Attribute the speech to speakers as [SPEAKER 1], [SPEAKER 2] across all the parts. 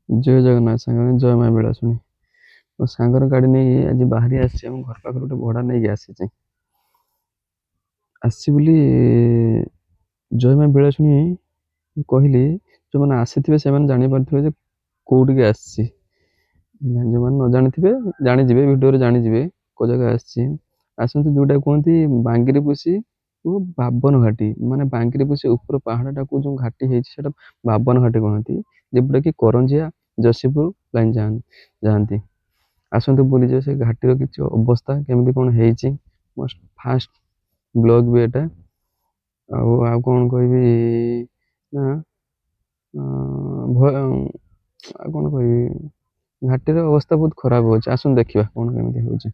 [SPEAKER 1] ଜୟ ଜଗନ୍ନାଥ ସାଙ୍ଗମାନେ ଜୟ ମା ବିଳାସୁଣୀ। ମୋ ସାଙ୍ଗର ଗାଡ଼ି ନେଇ ଆଜି ବାହାରି ଆସିଛି। ଆମ ଘର ପାଖରୁ ଗୋଟେ ଭଡ଼ା ନେଇକି ଆସିଛି ବୋଲି ଜୟ ମା ବିଳାସୁଣୀ କହିଲି। ଯେଉଁମାନେ ଆସିଥିବେ ସେମାନେ ଜାଣିପାରୁଥିବେ ଯେ କୋଉଠିକି ଆସିଛି। ଯେଉଁମାନେ ନ ଜାଣିଥିବେ ଜାଣିଯିବେ, ଭିଡ଼ିଓରେ ଜାଣିଯିବେ କୋଉ ଜାଗା ଆସିଛି। ଆସନ୍ତୁ ଯୋଉଟା କୁହନ୍ତି ବାଙ୍ଗିରିପୋଷି ଓ ବାବନ ଘାଟି, ମାନେ ବାଙ୍ଗିରିପୋଷି ଉପର ପାହାଡ଼ଟାକୁ ଯେଉଁ ଘାଟି ହେଇଛି ସେଟା ବାବନ ଘାଟି କହନ୍ତି, ଯୋଉଟାକି କରଞ୍ଜିଆ ଯଶୀପୁର ଲାଇନ୍ ଯାଆନ୍ତି। ଆସନ୍ତୁ ବୁଲିଯିବା ସେ ଘାଟିର କିଛି ଅବସ୍ଥା କେମିତି କ'ଣ ହେଇଛି। ମୋ ଫାଷ୍ଟ ବ୍ଲଗ୍ ବି ଏଟା। ଆଉ କ'ଣ କହିବି ନା, ଆଉ କ'ଣ କହିବି, ଘାଟିର ଅବସ୍ଥା ବହୁତ ଖରାପ ଅଛି। ଆସନ୍ତୁ ଦେଖିବା କ'ଣ କେମିତି ହେଉଛି।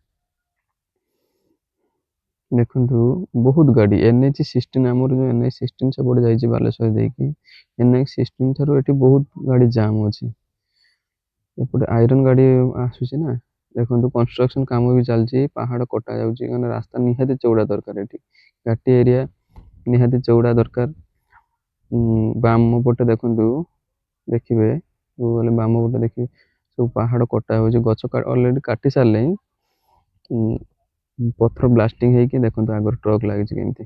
[SPEAKER 1] ଦେଖନ୍ତୁ ବହୁତ ଗାଡ଼ି NH-16, ଆମର ଯେଉଁ NH-16 ସେପଟେ ଯାଇଛି ବାଲେଶ୍ୱର ଦେଇକି। NH-16 ଠାରୁ ଏଠି ବହୁତ ଗାଡ଼ି ଜାମ୍ ଅଛି। ଏପଟେ ଆଇରନ୍ ଗାଡ଼ି ଆସୁଛି ନା। ଦେଖନ୍ତୁ କନଷ୍ଟ୍ରକ୍ସନ୍ କାମ ବି ଚାଲିଛି, ପାହାଡ଼ କଟା ଯାଉଛି, କାରଣ ରାସ୍ତା ନିହାତି ଚଉଡ଼ା ଦରକାର। ଏଠି ଘାଟି ଏରିଆ ନିହାତି ଚଉଡ଼ା ଦରକାର। ବାମ ପଟେ ଦେଖନ୍ତୁ, ଦେଖିବେ ଗଲେ ବାମ ପଟେ ଦେଖିବେ ସବୁ ପାହାଡ଼ କଟା ହେଉଛି, ଗଛ ଅଲରେଡ଼ି କାଟି ସାରିଲେଣି। ପଥର ବ୍ଲାଷ୍ଟିଂ ହେଇକି ଦେଖନ୍ତୁ ଆଗରେ ଟ୍ରକ୍ ଲାଗିଛି କେମିତି।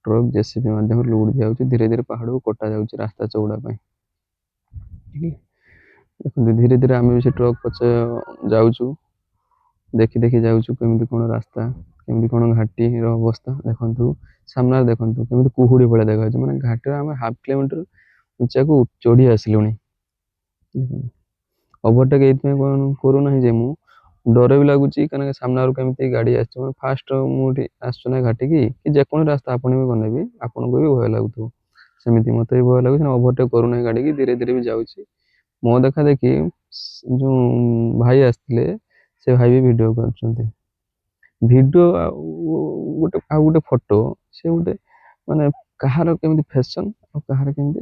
[SPEAKER 1] ଟ୍ରକ୍ JCB ମାଧ୍ୟମରେ ଲୋଡ୍ ଦିଆଯାଉଛି, ଧୀରେ ଧୀରେ ପାହାଡ଼କୁ କଟା ଯାଉଛି ରାସ୍ତା ଚଉଡ଼ା ପାଇଁ। ଦେଖନ୍ତୁ ଧୀରେ ଧୀରେ ଆମେ ବି ସେ ଟ୍ରକ୍ ପଛେ ଯାଉଛୁ, ଦେଖି ଯାଉଛୁ କେମିତି କ'ଣ ରାସ୍ତା, କେମିତି କ'ଣ ଘାଟିର ଅବସ୍ଥା। ଦେଖନ୍ତୁ ସାମ୍ନାରେ ଦେଖନ୍ତୁ କେମିତି କୁହୁଡ଼ି ଭଳିଆ ଦେଖାଯାଉଛି, ମାନେ ଘାଟିର ଆମେ 1/2 କିଲୋମିଟର ଉଚ୍ଚାକୁ ଚଢ଼ି ଆସିଲୁଣି। ଓଭରଟେକ୍ ଏଇଥିପାଇଁ କ'ଣ କରୁନାହିଁ ଯେ ମୁଁ ଡର ବି ଲାଗୁଛି, କାରଣ ସାମ୍ନାରୁ କେମିତି ଗାଡ଼ି ଆସିଛି। ମାନେ ଫାଷ୍ଟ ମୁଁ ଏଠି ଆସୁଛୁ ନା ଘାଟିକି, କି ଯେକୌଣସି ରାସ୍ତା ଆପଣ ବି ଗଲେ ବି ଆପଣଙ୍କୁ ବି ଭୟ ଲାଗୁଥିବ, ସେମିତି ମୋତେ ବି ଭୟ ଲାଗୁଛି। ଓଭରଟେକ୍ କରୁନାହିଁ ଗାଡ଼ିକି, ଧୀରେ ଧୀରେ ବି ଯାଉଛି। ମୋ ଦେଖା ଦେଖି ଯେଉଁ ଭାଇ ଆସିଥିଲେ ସେ ଭାଇ ବି ଭିଡ଼ିଓ କରୁଛନ୍ତି। ଭିଡ଼ିଓ ଆଉ ଗୋଟେ ଫଟୋ, ସେ ଗୋଟେ ମାନେ କାହାର କେମିତି ଫ୍ୟାସନ୍ ଆଉ କାହାର କେମିତି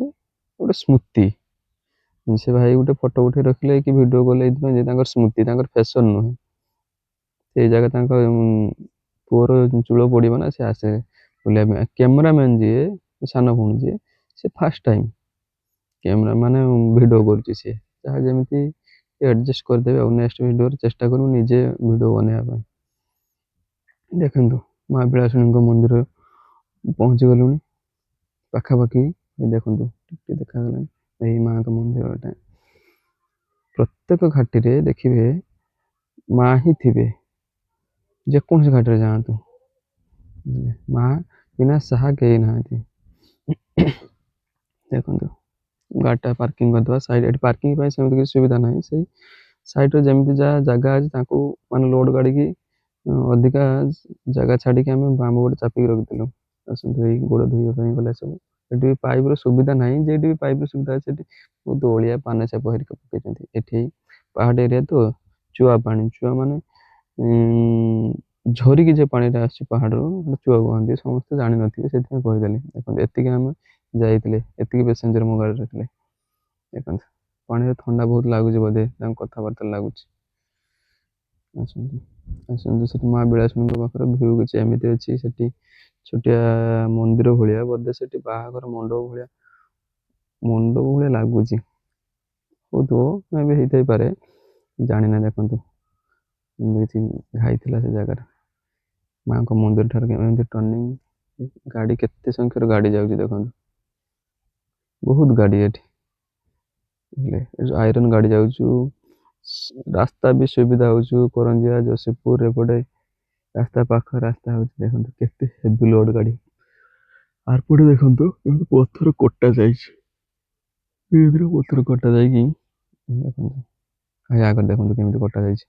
[SPEAKER 1] ଗୋଟେ ସ୍ମୃତି। ସେ ଭାଇ ଗୋଟେ ଫଟୋ ଉଠେଇ ରଖିଲେ କି ଭିଡ଼ିଓ କଲେ ଏଇଥିପାଇଁ ଯେ ତାଙ୍କର ସ୍ମୃତି, ତାଙ୍କର ଫ୍ୟାସନ୍ ନୁହେଁ। ସେଇ ଜାଗା ତାଙ୍କ ପୁଅର ଚୂଳ ପଡ଼ିବ ନା, ସେ ଆସେ ବୁଲିବା ପାଇଁ। କ୍ୟାମେରାମ୍ୟାନ୍ ଯିଏ, ସାନ ଭଉଣୀ ଯିଏ, ସେ ଫାଷ୍ଟ ଟାଇମ୍ କ୍ୟାମେରା ମାନେ ଭିଡ଼ିଓ କରୁଛି। ସିଏ ଯାହା ଯେମିତି ଆଡ଼ଜଷ୍ଟ କରିଦେବେ ଆଉ। ନେକ୍ସଟ ଭିଡ଼ିଓରେ ଚେଷ୍ଟା କରିବୁ ନିଜେ ଭିଡ଼ିଓ ବନେଇବା ପାଇଁ। ଦେଖନ୍ତୁ ମା ବିଳାସୁଣୀଙ୍କ ମନ୍ଦିର ପହଞ୍ଚି ଗଲୁଣି ପାଖାପାଖି। ଦେଖନ୍ତୁ ଟିକେ ଦେଖାଗଲାଣି ଏହି ମାଙ୍କ ମନ୍ଦିର। ଏଟା ପ୍ରତ୍ୟେକ ଘାଟିରେ ଦେଖିବେ ମା ହିଁ ଥିବେ, ଯେକୌଣସି ଘାଟିରେ ଯାଆନ୍ତୁ, ମା ବିନା ସାହା କେହି ନାହାନ୍ତି। ଦେଖନ୍ତୁ ଗାଡ଼ିଟା ପାର୍କିଂ କରିଦେବା ସାଇଡ଼୍। ଏଠି ପାର୍କିଂ ପାଇଁ ସେମିତି କିଛି ସୁବିଧା ନାହିଁ। ସେଇ ସାଇଡ଼୍ରେ ଯେମିତି ଯାହା ଜାଗା ଅଛି ତାଙ୍କୁ ମାନେ ଲୋଡ଼୍ ଗାଡ଼ିକି ଅଧିକା ଜାଗା ଛାଡ଼ିକି ଆମେ ବାମ ପଟେ ଚାପିକି ରଖିଥିଲୁ। ଆସନ୍ତୁ ଏଇ ଗୋଡ଼ ଧୋଇବା ପାଇଁ ଗଲେ ସବୁ। ଏଠି ବି ପାଇପ୍ର ସୁବିଧା ନାହିଁ। ଯେଠି ବି ପାଇପ୍ର ସୁବିଧା ଅଛି ସେଠି ବହୁତ ଅଳିଆ ପାନ ଛେପ ହେରିକା ପକେଇଛନ୍ତି। ଏଠି ପାହାଡ଼ ଏରିଆ ତ ଚୁଆ ପାଣି, ଚୁଆ ମାନେ ଝରିକି ଯେ ପାଣିଟା ଆସୁଛି ପାହାଡ଼ରୁ ଚୁଆ କୁହନ୍ତି। ସମସ୍ତେ ଜାଣିନଥିବେ, ସେଥିପାଇଁ କହିଦେଲି। ଦେଖନ୍ତୁ ଏତିକି ଆମେ ଯାଇଥିଲେ, ଏତିକି ପ୍ୟାସେଞ୍ଜର ମୋ ଗାଡ଼ିରେ ଥିଲେ। ଦେଖନ୍ତୁ ପାଣିରେ ଥଣ୍ଡା ବହୁତ ଲାଗୁଛି ବୋଧେ, ତାଙ୍କ କଥାବାର୍ତ୍ତା ଲାଗୁଛି। ଆସନ୍ତୁ ସେଠି ମା ବିଳାସୁଣୀଙ୍କ ପାଖରେ ଭିଉ କିଛି ଏମିତି ଅଛି। ସେଠି ଛୋଟିଆ ମନ୍ଦିର ଭଳିଆ ବୋଧେ, ସେଠି ବାହାଘର ମଣ୍ଡପ ଭଳିଆ ଲାଗୁଛି। ହଉଥିବ, ଏବେ ହେଇଥାଇପାରେ, ଜାଣିନା। ଦେଖନ୍ତୁ କିଛି ଘାଇ ଥିଲା ସେ ଜାଗାରେ। ମାଙ୍କ ମନ୍ଦିର ଠାରୁ ଏମିତି ଟର୍ଣ୍ଣିଂ, ଗାଡ଼ି କେତେ ସଂଖ୍ୟାର ଗାଡ଼ି ଯାଉଛି ଦେଖନ୍ତୁ। ବହୁତ ଗାଡ଼ି ଏଠି ଆଇରନ୍ ଗାଡ଼ି ଯାଉଛୁ। ରାସ୍ତା ବି ସୁବିଧା ହଉଛି, କରଞ୍ଜିଆ ଯଶୀପୁର ଏପଟେ ରାସ୍ତା ପାଖ ରାସ୍ତା ହଉଛି। ଦେଖନ୍ତୁ କେତେ ହେଭି ଲୋଡ୍ ଗାଡ଼ି। ଆରପଟେ ଦେଖନ୍ତୁ କେମିତି ପଥର କଟା ଯାଇଛି, ଧୀରେ ଧୀରେ ପଥର କଟା ଯାଇକି ଦେଖନ୍ତୁ ଆଗରେ ଦେଖନ୍ତୁ କେମିତି କଟା ଯାଇଛି।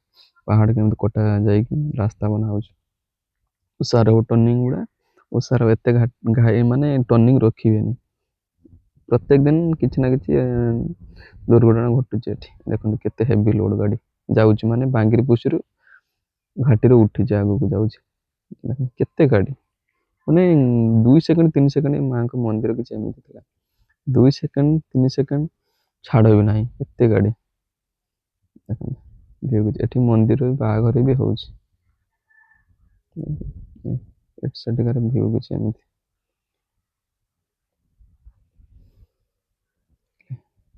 [SPEAKER 1] ପାହାଡ଼ କେମିତି କଟା ଯାଇକି ରାସ୍ତା ବନା ହଉଛି। ଓସାର ଟର୍ଣ୍ଣିଂ ଗୁଡ଼ା, ଓସାର ଏତେ ଘାଇ ମାନେ ଟର୍ଣ୍ଣିଂ ରଖିବେନି। ପ୍ରତ୍ୟେକ ଦିନ କିଛି ନା କିଛି ଦୁର୍ଘଟଣା ଘଟୁଛି ଏଠି। ଦେଖନ୍ତୁ କେତେ ହେଭି ଲୋଡ୍ ଗାଡ଼ି ଯାଉଛି, ମାନେ ବାଙ୍ଗିରିପୋଷିରୁ ଘାଟିରୁ ଉଠିଛି ଆଗକୁ ଯାଉଛି। ଦେଖନ୍ତୁ କେତେ ଗାଡ଼ି, ମାନେ 2 ସେକେଣ୍ଡ 3 ସେକେଣ୍ଡ ମାଙ୍କ ମନ୍ଦିର କିଛି ଏମିତି ଥିଲା। 2 ସେକେଣ୍ଡ 3 ସେକେଣ୍ଡ ଛାଡ଼ ବି ନାହିଁ, ଏତେ ଗାଡ଼ି। ଦେଖନ୍ତୁ ଏଠି ମନ୍ଦିର ବାହାଘର ବି ହଉଛି। ଏଠି ସେଠିକାର ଭିଉ କିଛି ଏମିତି।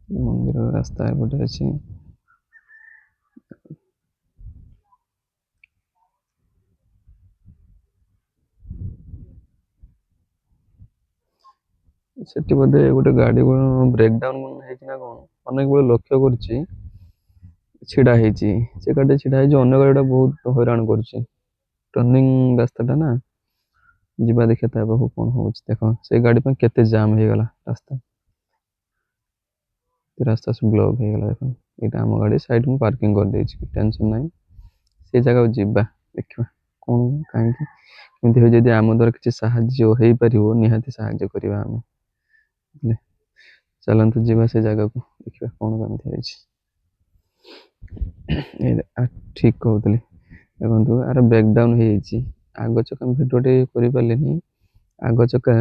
[SPEAKER 1] ମନ୍ଦିର ରାସ୍ତା ଏପଟେ ଅଛି। ସେଠି ବୋଧେ ଗୋଟେ ଗାଡ଼ି ବ୍ରେକ୍ ଡାଉନ୍ ହେଇଛି ନା କଣ, ଅନେକ ବେଳେ ଲକ୍ଷ୍ୟ କରୁଛି ଛିଡ଼ା ହେଇଛି। ସେ ଗାଡ଼ିଟା ଛିଡ଼ା ହେଇଛି, ଅନ୍ୟ ଗାଡ଼ିଟା ବହୁତ ହଇରାଣ କରୁଛି। ଟର୍ଣ୍ଣିଂ ରାସ୍ତାଟା ନା, ଯିବା ଦେଖିବା ତା ପାଖକୁ କଣ ହଉଛି। ଦେଖ ସେ ଗାଡ଼ି ପାଇଁ କେତେ ଜାମ୍ ହେଇଗଲା ରାସ୍ତା, ରାସ୍ତା ସବୁ ବ୍ଲକ୍ ହେଇଗଲା। ଦେଖ ଏଇଟା ଆମ ଗାଡ଼ି, ସାଇଡ୍ ମୁଁ ପାର୍କିଂ କରିଦେଇଛି, ଟେନସନ୍ ନାହିଁ। ସେ ଜାଗାକୁ ଯିବା, ଦେଖିବା କଣ କାହିଁକି କେମିତି ହୁଏ। ଯଦି ଆମ ଦ୍ୱାରା କିଛି ସାହାଯ୍ୟ ହେଇପାରିବ ନିହାତି ସାହାଯ୍ୟ କରିବା ଆମେ, ବୁଝିଲେ। ଚାଲନ୍ତୁ ଯିବା ସେ ଜାଗାକୁ, ଦେଖିବା କଣ କେମିତି ହେଇଛି। ଠିକ୍ କହୁଥିଲି, ଦେଖନ୍ତୁ ଆର ବ୍ରେକ୍ ଡାଉନ୍ ହେଇଯାଇଛି। ଆଗ ଚକା ମୁଁ ଭିଡ଼ିଓଟି କରିପାରିଲିନି। ଆଗ ଚକା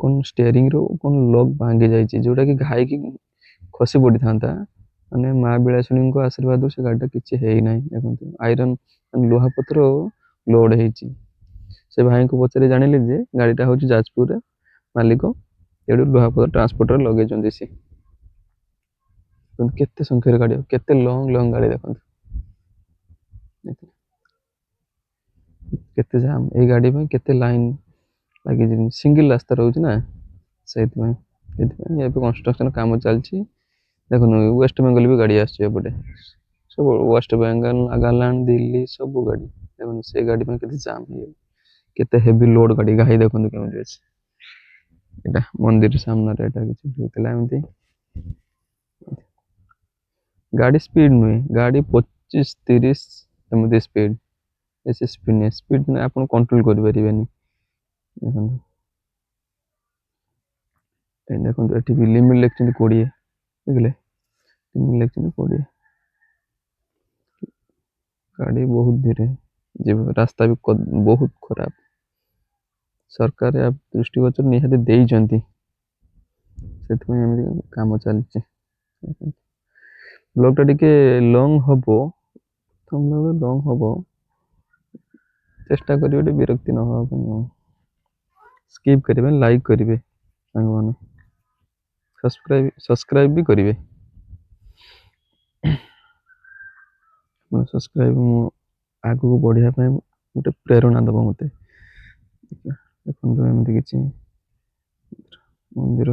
[SPEAKER 1] କ'ଣ ଷ୍ଟେରିଂରୁ କ'ଣ ଲକ୍ ଭାଙ୍ଗି ଯାଇଛି, ଯେଉଁଟାକି ଘାଇକି ଖସି ପଡ଼ିଥାନ୍ତା। ମାନେ ମା ବିଳାସିନୀଙ୍କ ଆଶୀର୍ବାଦରୁ ସେ ଗାଡ଼ିଟା କିଛି ହେଇନାହିଁ। ଦେଖନ୍ତୁ ଆଇରନ୍ ଲୁହାପତ୍ର ଲୋଡ଼ ହେଇଛି। ସେ ଭାଇଙ୍କୁ ପଚାରି ଜାଣିଲି ଯେ ଗାଡ଼ିଟା ହେଉଛି ଯାଜପୁରରେ ମାଲିକ, ଏଠୁ ଲୁହାପତ୍ର ଟ୍ରାନ୍ସପୋର୍ଟର ଲଗେଇଛନ୍ତି। ସେ କେତେ ସଂଖ୍ୟାରେ ଗାଡ଼ି, କେତେ ଲଙ୍ଗ ଗାଡ଼ି ଦେଖନ୍ତୁ, କେତେ ଜାମ୍। ଏଇ ଗାଡ଼ି ପାଇଁ କେତେ ଲାଇନ୍ ଲାଗିଛି, ସିଙ୍ଗଲ ରାସ୍ତା ରହୁଛି ନା, ସେଇଥିପାଇଁ ଏବେ କନଷ୍ଟ୍ରକ୍ସନ କାମ ଚାଲିଛି। ଦେଖନ୍ତୁ ୱେଷ୍ଟ ବେଙ୍ଗଲ ବି ଗାଡ଼ି ଆସୁଛି ଏପଟେ, ସବୁ ୱେଷ୍ଟ ବେଙ୍ଗଲ, ନାଗାଲାଣ୍ଡ, ଦିଲ୍ଲୀ ସବୁ ଗାଡ଼ି। ଦେଖନ୍ତୁ ସେ ଗାଡ଼ି ପାଇଁ କେତେ ଜାମ୍ ହେଇଯାଉଛି, କେତେ ହେଭି ଲୋଡ଼ ଗାଡ଼ି। ଘାଇ ଦେଖନ୍ତୁ କେମିତି ଅଛି। ଏଇଟା ମନ୍ଦିର ସାମ୍ନାରେ ଏଇଟା କିଛି ହେଉଥିଲା ଏମିତି। ଗାଡ଼ି ସ୍ପିଡ୍ ନୁହେଁ, ଗାଡ଼ି 25-30 ଏମିତି ସ୍ପିଡ୍, ବେଶୀ ସ୍ପିଡ୍ ନୁହେଁ। ସ୍ପିଡ୍ ଆପଣ କଣ୍ଟ୍ରୋଲ କରିପାରିବେନି। ଦେଖନ୍ତୁ ଦେଖନ୍ତୁ ଏଠି ବି ଲିମିଟ୍ ଲେଖିଛନ୍ତି 20, ଦେଖିଲେ ଲିମିଟ୍ ଲେଖିଛନ୍ତି 20। ଗାଡ଼ି ବହୁତ ଧୀରେ ଯିବ, ରାସ୍ତା ବି ବହୁତ ଖରାପ। ସରକାର ୟା ଦୃଷ୍ଟିଗୋଚର ନିହାତି ଦେଇଛନ୍ତି, ସେଥିପାଇଁ ଏମିତି କାମ ଚାଲିଛି। ବ୍ଲଗ୍ଟା ଟିକେ ଲଙ୍ଗ ହବ, ଲଙ୍ଗ ହବ, ଚେଷ୍ଟା କରିବେ ଟିକେ ବିରକ୍ତି ନ ହେବା ପାଇଁ। ସ୍କିପ୍ କରିବେ, ଲାଇକ୍ କରିବେ ସାଙ୍ଗମାନେ, ସବସ୍କ୍ରାଇବ୍ ବି କରିବେ। ସବସ୍କ୍ରାଇବ୍ ମୁଁ ଆଗକୁ ବଢ଼ିବା ପାଇଁ ଗୋଟେ ପ୍ରେରଣା ଦେବ ମୋତେ। ଦେଖନ୍ତୁ ଏମିତି କିଛି ମନ୍ଦିର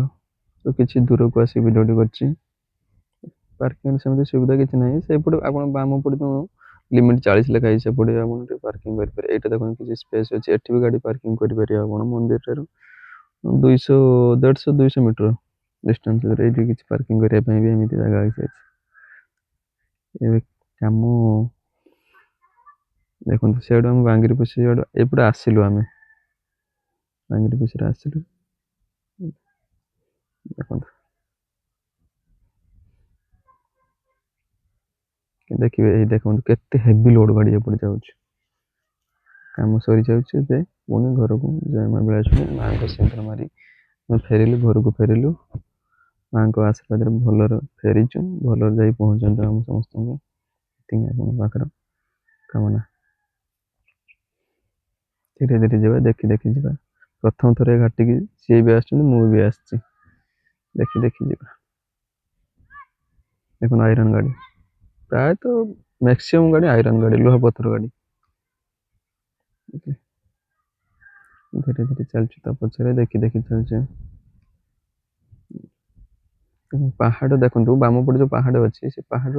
[SPEAKER 1] କିଛି ଦୂରକୁ ଆସି ଭିଡ଼ିଓଟି କରିଛି। ପାର୍କିଂ ସେମିତି ସୁବିଧା କିଛି ନାହିଁ। ସେପଟେ ଆପଣ ବାମ ପଟେ ଯେଉଁ ଲିମିଟ୍ 40 ଲେଖା ହେଇଛି, ସେପଟେ ଆପଣ ଟିକେ ପାର୍କିଂ କରିପାରିବେ। ଏଇଟା ଦେଖନ୍ତୁ କିଛି ସ୍ପେସ୍ ଅଛି, ଏଠି ବି ଗାଡ଼ି ପାର୍କିଂ କରିପାରିବେ ଆପଣ। ମନ୍ଦିର ଠାରୁ 150-200 ମିଟର ଡିଷ୍ଟାନ୍ସରେ ଏଇଠି କିଛି ପାର୍କିଂ କରିବା ପାଇଁ ବି ଏମିତି ଜାଗା ଅଛି। ଏବେ କାମ ଦେଖନ୍ତୁ, ସେଆଡ଼ୁ ଆମେ ବାଙ୍ଗିରି ପୋଷି ଏପଟେ ଆସିଲୁ, ଆମେ ବାଙ୍ଗିରି ପୋଷିରେ ଆସିଲୁ। ଦେଖନ୍ତୁ ଦେଖିବେ, ଏଇ ଦେଖନ୍ତୁ କେତେ ହେଭି ଲୋଡ଼ ଗାଡ଼ି ଏପଟେ ଯାଉଛି। କାମ ସରିଯାଉଛି ଏବେ, ପୁଣି ଘରକୁ ଜୟ ମା ବିଳାସିନୀ ମାଆଙ୍କ ସିନ୍ଦୁର ମାରି ଆମେ ଫେରିଲୁ, ଘରକୁ ଫେରିଲୁ। ମାଆଙ୍କ ଆଶୀର୍ବାଦରେ ଭଲରେ ଫେରିଛୁ, ଭଲରେ ଯାଇ ପହଞ୍ଚନ୍ତୁ ଆମ ସମସ୍ତଙ୍କୁ, ଏତିକି ଆପଣଙ୍କ ପାଖରେ କାମନା। ଧୀରେ ଧୀରେ ଯିବା, ଦେଖି ଦେଖି ଯିବା। ପ୍ରଥମ ଥର ଏ ଘାଟିକି ସିଏ ବି ଆସିଛନ୍ତି, ମୁଁ ବି ଆସିଛି, ଦେଖି ଦେଖି ଯିବା। ଦେଖନ୍ତୁ ଆଇରନ୍ ଗାଡ଼ି, ପ୍ରାୟତଃ ମ୍ୟାକ୍ସିମମ୍ ଗାଡ଼ି ଆଇରନ୍ ଗାଡ଼ି, ଲୁହାପଥର ଗାଡ଼ି। ଧୀରେ ଧୀରେ ଚାଲିଛୁ ତା ପଛରେ, ଦେଖି ଦେଖି ଚାଲିଛୁ। ପାହାଡ଼ ଦେଖନ୍ତୁ, ବାମ ପଟେ ଯେଉଁ ପାହାଡ଼ ଅଛି, ସେ ପାହାଡ଼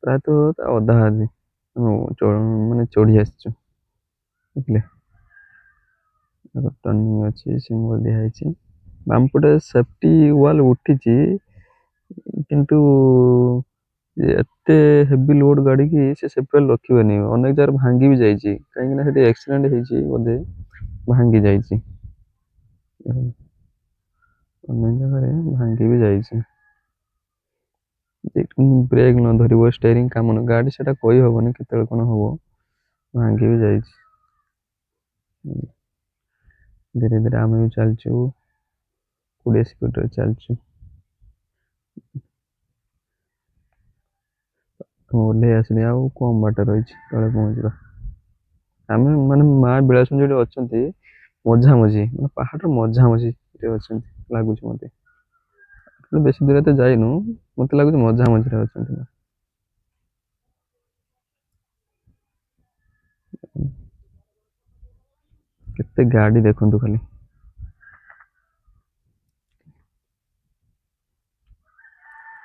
[SPEAKER 1] ପ୍ରାୟତଃ ଅଧା ଅଧି ମାନେ ଚଢ଼ି ଆସିଛୁ, ଦେଖିଲେ। ଟର୍ଣ୍ଣିଂ ଅଛି, ସିମ୍ବଲ ଦିଆହେଇଛି। ବାମ ପଟେ ସେଫ୍ଟି ୱାଲ୍ ଉଠିଛି, କିନ୍ତୁ ଏତେ ହେଭି ଲୋଡ଼ ଗାଡ଼ିକି ସେ ସେଫ୍ଟି ୱାଲ୍ ରଖିବନି। ଅନେକ ଜାଗାରେ ଭାଙ୍ଗି ବି ଯାଇଛି, କାହିଁକିନା ସେଠି ଆକ୍ସିଡେଣ୍ଟ ହେଇଛି ବୋଧେ, ଭାଙ୍ଗି ଯାଇଛି। ଅନେକ ଜାଗାରେ ଭାଙ୍ଗି ବି ଯାଇଛି। ବ୍ରେକ୍ ନ ଧରିବ, ଷ୍ଟେରିଂ କାମ ନ, ଗାଡ଼ି ସେଟା କହିହେବନି କେତେବେଳେ କ'ଣ ହବ, ଭାଙ୍ଗି ବି ଯାଇଛି। ଧୀରେ ଧୀରେ ଆମେ ବି ଚାଲିଛୁ, 20 ସ୍ପିଡ଼ରେ ଚାଲିଛୁ। ଓହ୍ଲେଇ ଆସିଲି, ଆଉ କମ୍ ବାଟ ରହିଛି ତଳେ ପହଞ୍ଚିବା। ଆମେ ମାନେ ମା ବିଳାସିନୀ ଯୋଉଠି ଅଛନ୍ତି, ମଝାମଝି, ମାନେ ପାହାଡ଼ର ମଝାମଝିରେ ଅଛନ୍ତି ଲାଗୁଛି ମୋତେ। ବେଶୀ ଦୂର ଏତେ ଯାଇନୁ, ମତେ ଲାଗୁଛି ମଝା ମଝିରେ ଅଛନ୍ତି। କେତେ ଗାଡି ଦେଖନ୍ତୁ ଖାଲି।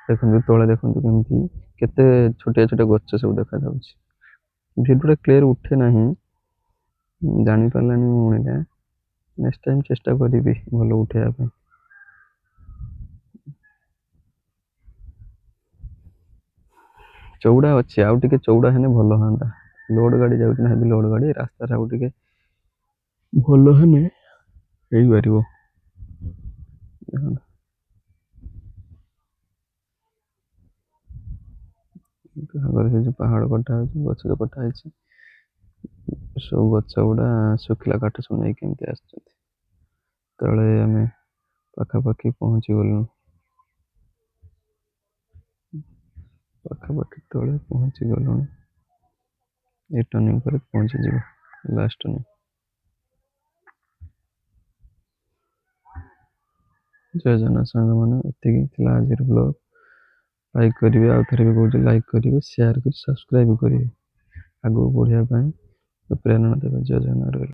[SPEAKER 1] ଦେଖନ୍ତୁ ତଳେ ଦେଖନ୍ତୁ କେମିତି କେତେ ଛୋଟିଆ ଛୋଟିଆ ଗଛ ସବୁ ଦେଖାଯାଉଛି। ଭିଡ଼ିଓଟା କ୍ଲିୟର ଉଠେ ନାହିଁ, ଜାଣିପାରିଲାନି ମୁଁ ଏଇଟା। ନେକ୍ସଟ ଟାଇମ୍ ଚେଷ୍ଟା କରିବି ଭଲ ଉଠେଇବା ପାଇଁ। ଚଉଡ଼ା ଅଛି, ଆଉ ଟିକେ ଚଉଡ଼ା ହେଲେ ଭଲ ହୁଅନ୍ତା। ଲୋଡ ଗାଡ଼ି ଯାଉଛି ନା, ହେଭି ଲୋଡ ଗାଡ଼ି, ରାସ୍ତାଟା ଆଉ ଟିକେ ଭଲ ହେଲେ ହେଇପାରିବ। ଦେଖନ୍ତୁ ଆଗରେ ସେ ଯୋଉ ପାହାଡ଼ କଟା ହେଇଛି, ଗଛ ଯୋଉ କଟା ହେଇଛି, ସବୁ ଗଛ ଗୁଡ଼ା ଶୁଖିଲା କାଠ ସବୁ ନେଇକି କେମିତି ଆସିଛନ୍ତି। ତଳେ ଆମେ ପାଖାପାଖି ପହଞ୍ଚି ଗଲୁଣି। ପାଖାପାଖି ତଳେ ପହଞ୍ଚି ଗଲୁଣି। ଏ ଟର୍ଣ୍ଣିଂ ପରେ ପହଞ୍ଚିଯିବ ଲାଷ୍ଟ ଟର୍ଣ୍ଣିଂ। ଜୟ ଜଗନ୍ନାଥ ସାଙ୍ଗମାନେ, ଏତିକି ଥିଲା ଆଜିର ବ୍ଲଗ। ଲାଇକ୍ କରିବେ, ଆଉ ଥରେ ବି କହୁଛି ଲାଇକ୍ କରିବେ, ସେୟାର କରି ସବସ୍କ୍ରାଇବ କରିବେ, ଆଗକୁ ବଢ଼ିବା ପାଇଁ ପ୍ରେରଣା ଦେବେ। ଜୟ ଜଗନ୍ନାଥ।